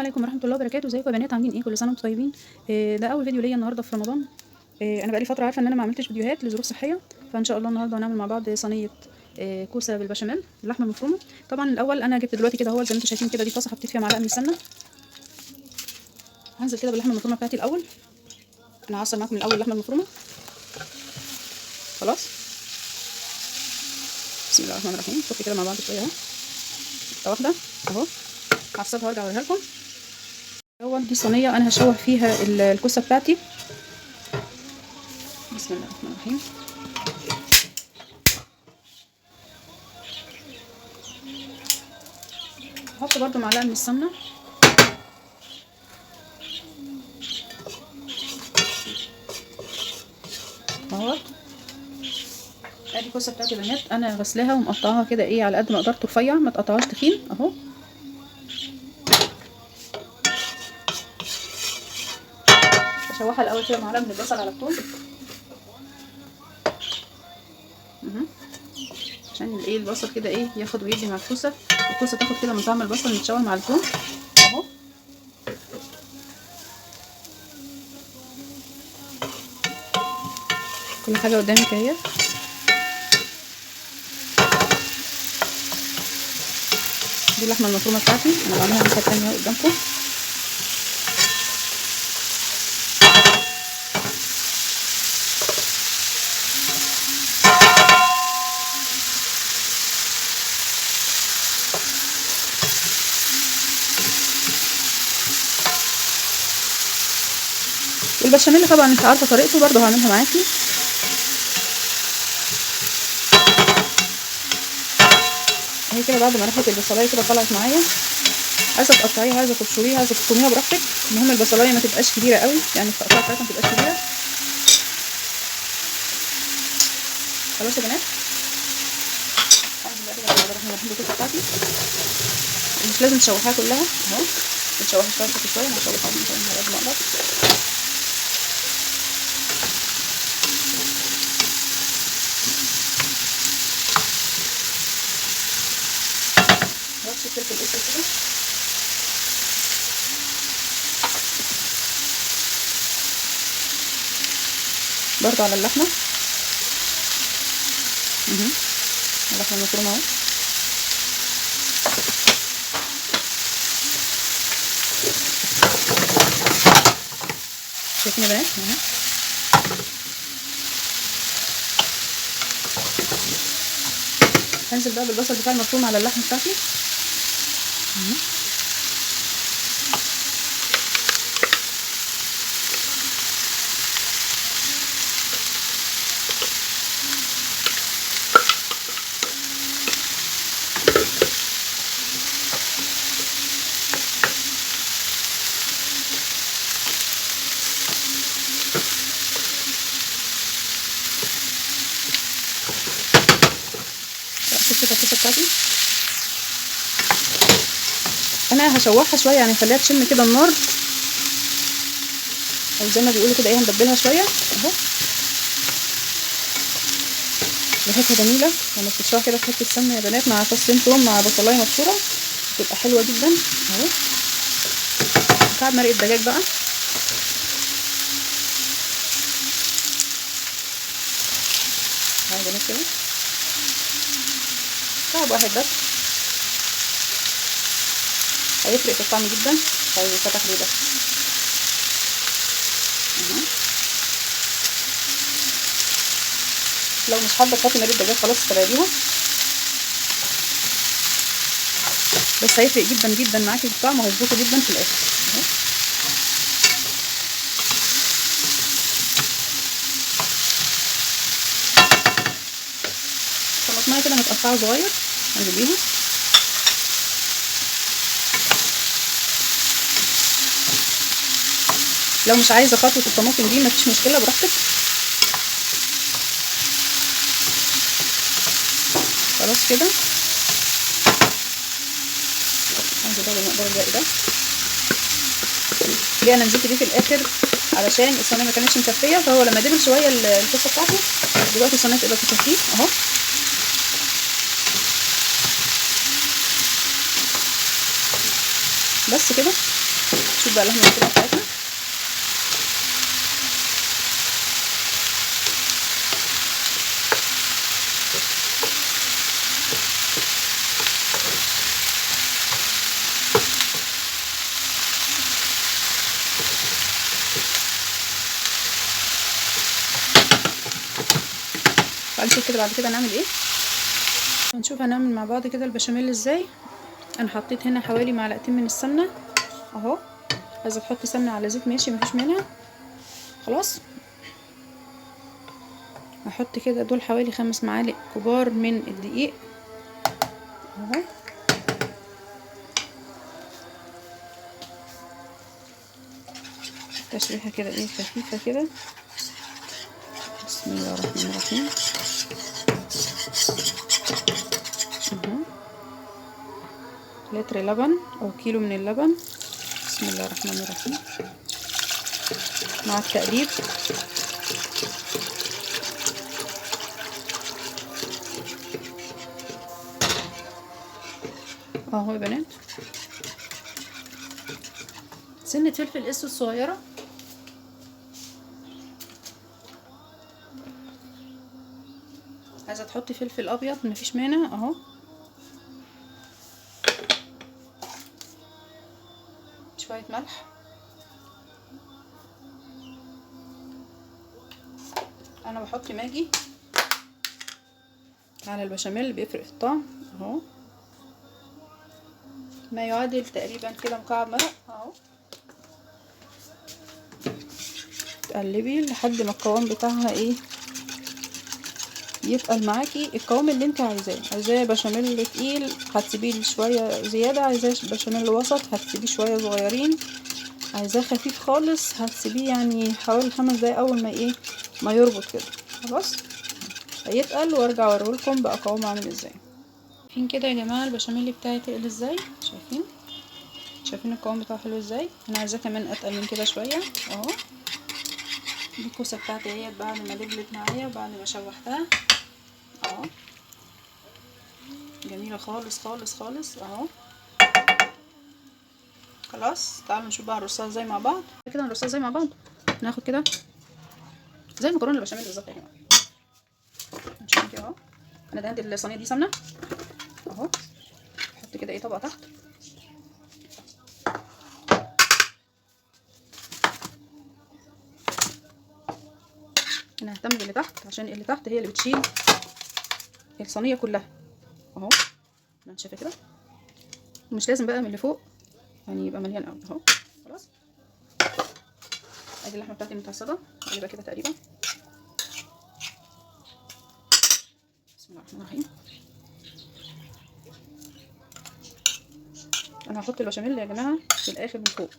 عليكم ورحمة الله وبركاته، ازيكم يا بنات عاملين ايه؟ كل سنة وانتم طيبين. ده أول فيديو ليا النهارده في رمضان. أنا بقالي فترة عارفة إن أنا ما عملتش فيديوهات لظروف صحية، فإن شاء الله النهارده هنعمل مع بعض صينية كوسة بالبشاميل باللحمة المفرومة. طبعا الأول أنا جبت دلوقتي كده اهو زي ما انتم شايفين كده، دي طاسة حطيت فيها معلقة من السمنة. هنزل كده باللحمة المفرومة بتاعتي الأول. أنا هعصر معاكم الأول اللحمة المفرومة. خلاص، بسم الله الرحمن الرحيم. صفي كده مع بعض شوية اهو، حتة واحدة اهو. هفصلها وارجع اوريها لكم. اول دي صينية أنا هشوح فيها الكوسة بتاعتي. بسم الله الرحمن الرحيم. هحط برضو معلقه من السمنه اهوت. ادي الكوسه بتاعتي يا بنات، انا غسلاها ومقطعاها كده ايه على قد ما قدرت رفيع، ما تقطعهاش تخين اهو. بشوحها الاول كده معلقه من البصل على الثوم عشان الايه البصل كده ايه ياخد ويدي مع الكوسه، والكوسه تاخد كده من طعم البصل متشوح مع الثوم اهو. كل حاجه قدامك اهي. دي اللحمه المفرومه بتاعتي انا بعملها من حته ثانيه قدامكم. والبشاميل طبعا انت عارفه طريقته، برضو هعملها معاكي. اهي كده بعد ما ريحه البصلايه كده طلعت معايا، عايزه تقطعيها، عايزه تبشريها، عايزه تفرميها براحتك. المهم البصلايه ما تبقاش كبيره قوي، يعني التقطيعه بتاعتها ما تبقاش كبيره. خلاص يا بنات، هنزل بقى كده على اللحمه المفرومه بتاعتي. مش لازم تشوحيها كلها اهو، بتشوحي شويه شويه انا هشوحها على قد ما اقدر. رشه فلفل اسود كده، برضو على اللحمه اللحمه المفرومه اهو. شايفين يا بنات اهو. هنزل بقى بالبصل بتاع المفروم على اللحمه بتاعتي كده. الكوسه بتاعتي انا هشوحها شويه، يعني خليها تشم كده النار، او زي ما بيقولوا كده ايه هندبلها شويه اهو. ريحتها جميله لما بتتشوح كده في حته سمنه يا بنات، مع فصين توم مع بصلايه مبشوره، بتبقى حلوه جدا اهو. مكعب مرقه دجاج بقى اهو يا بنات كده، مكعب واحد بس، هيفرق في الطعم جدا. هيفتح ليه بس لو مش حابه تحطي مرقه دجاج خلاص استبعديها، بس هيفرق جدا جدا معاكي في الطعم وهيظبطه جدا في الاخر اهو. طماطمايه كده متقطعه صغير انزل بيها. لو مش عايزه خطوه الطماطم دي مفيش مشكله، براحتك. خلاص كده هنزل بقى بالمقدار الباقي ده. ليه انا نزلت بيه في الاخر؟ علشان الصينيه ما كانتش مكفيه، فهو لما دبل شويه الكوسه بتاعته دلوقتي الصينيه تقدر تكفيه اهو. بس كده شوف بقى اللحمه المفرومه بتاعتنا. تعالوا نشوف كده بعد كده هنعمل ايه. هنشوف هنعمل مع بعض كده البشاميل ازاي. انا حطيت هنا حوالي معلقتين من السمنه اهو. عايزه تحطي سمنه على زيت ماشي مفيش مانع خلاص. هحط كده دول حوالي 5 معالق كبار من الدقيق اهو. تشريحه كده ايه خفيفه كده. بسم الله الرحمن الرحيم اهو. لتر لبن او كيلو من اللبن. بسم الله الرحمن الرحيم مع التقليب. اهو يا بنات سنة فلفل اسود صغيرة. عايزة تحطي فلفل ابيض مفيش مانع اهو. شوية ملح. انا بحط ماجي على البشاميل بيفرق في الطعم اهو. ما يعادل تقريبا كده مكعب مرق اهو. تقلبي لحد ما القوام بتاعها ايه يتقل معاكي القوام اللي انت عايزاه بشاميل تقيل هتسيبيه شويه زياده، عايزاه بشاميل وسط هتسيبيه شويه صغيرين، عايزاه خفيف خالص هتسيبيه يعني حوالي 5 دقايق اول ما ايه ما يربط كده خلاص هيتقل. وارجع اوريهولكم بقى قوامه عامل ازاي. شايفين كده يا جماعه البشاميل بتاعي تقل ازاي؟ شايفين القوام بتاعه حلو ازاي؟ انا عايزاه كمان اتقل من كده شويه اهو. دي الكوسه بتاعتي اهي بعد ما دبلت معايا بعد ما شوحتها اهو. جميله خالص خالص خالص اهو. خلاص تعالوا نشوف بقى نرصها ازاي مع بعض. كده نرصها ازاي مع بعض. ناخد كده زي المكرونه البشاميل بالظبط يا جماعه. نشوف كده اهو. انا دهنت الصينيه دي سمنه اهو. احط كده ايه طبقه تحت. انا ههتم باللي تحت عشان اللي تحت هي اللي بتشيل الصينيه كلها اهو. انت شايفه كده ومش لازم بقى من اللي فوق يعني يبقى مليان قوي اهو. خلاص ادي اللحمه بتاعتي متعصجه اقلبها كده تقريبا. بسم الله الرحمن الرحيم. انا هحط البشاميل يا جماعه في الاخر من فوق.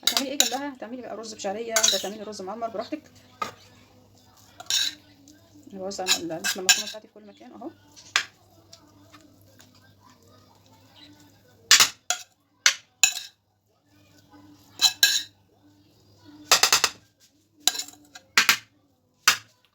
هتعملي ايه جنبها؟ هتعملي بقى رز بشعريه، عايزه تعملي رز معمر براحتك. انا بوزع اللحمه المفرومه بتاعتي في كل مكان اهو.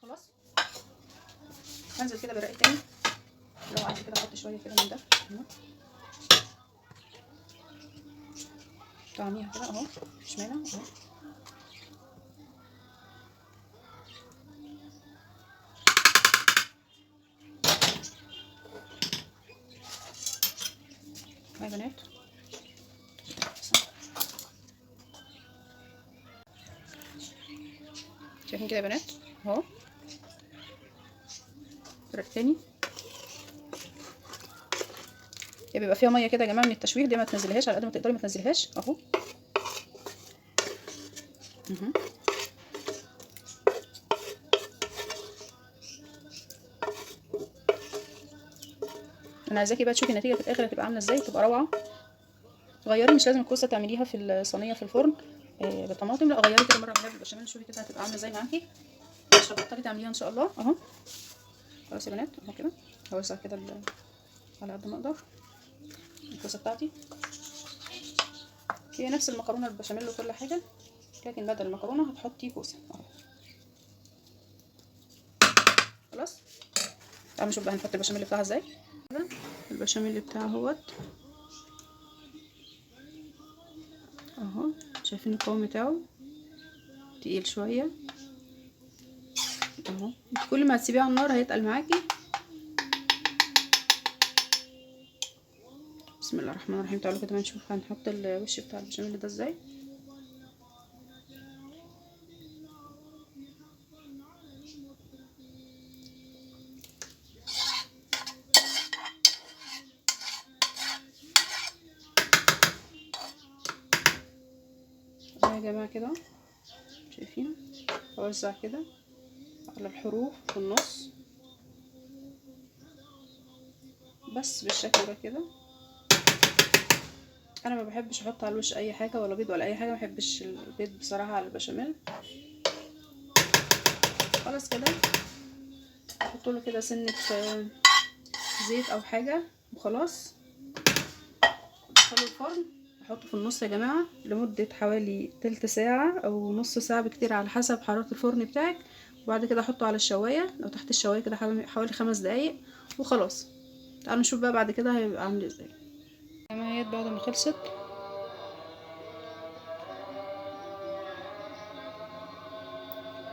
خلاص هنزل كده برق تاني. لو عايزه كده احط شويه كده من ده طعميها كده اهو مش مانع اهو. يا بنات شايفين كده يا بنات اهو. برق تاني بيبقى فيها ميه كده يا جماعه من التشويح دي ما تنزليهاش على قد ما تقدري ما تنزليهاش اهو. انا عايزاكي بقى تشوفي النتيجه في الاخر هتبقى عامله ازاي تبقى روعه. غيري مش لازم الكوسه تعمليها في الصينيه في الفرن بالطماطم، لا غيري كده مره اعمليها بالبشاميل شوفي كده هتبقى عامله ازاي معاكي. مش هتبطلي تعمليها ان شاء الله اهو. خلاص يا بنات اهو كده هوسع كده على قد ما اقدر الكوسه بتاعتي. هي نفس المكرونه البشاميل وكل حاجه لكن بدل المكرونه هتحطي كوسه اهو. خلاص تعالوا نشوف بقى هنحط البشاميل بتاعها ازاي. البشاميل بتاعها اهوت اهو، شايفين القوام بتاعه تقيل شويه اهو. كل ما هتسيبيه على النار هيتقل معاكي. بسم الله الرحمن الرحيم. تعالوا كده نشوف هنحط الوش بتاع البشاميل ده ازاي. يا جماعه كده شايفين، اوزع كده على الحروف في النص بس بالشكل ده كده. انا ما بحبش احط على الوش اي حاجه ولا بيض ولا اي حاجه، ما بحبش البيض بصراحه على البشاميل. خلاص كده احط له كده سنه زيت او حاجه وخلاص. ادخله الفرن، احطه في النص يا جماعه لمده حوالي تلت ساعه او نص ساعه بكتير على حسب حراره الفرن بتاعك. وبعد كده احطه على الشوايه او تحت الشوايه كده حوالي 5 دقايق وخلاص. تعالوا نشوف بقى بعد كده هيبقى عامل ازاي. كمان بعد ما خلصت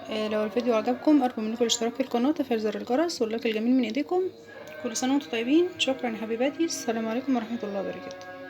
لو الفيديو عجبكم ارجو منكم الاشتراك في القناه وتفعيل زر الجرس واللايك الجميل من ايديكم. كل سنه وانتم طيبين. شكرا يا حبيباتي. السلام عليكم ورحمه الله وبركاته.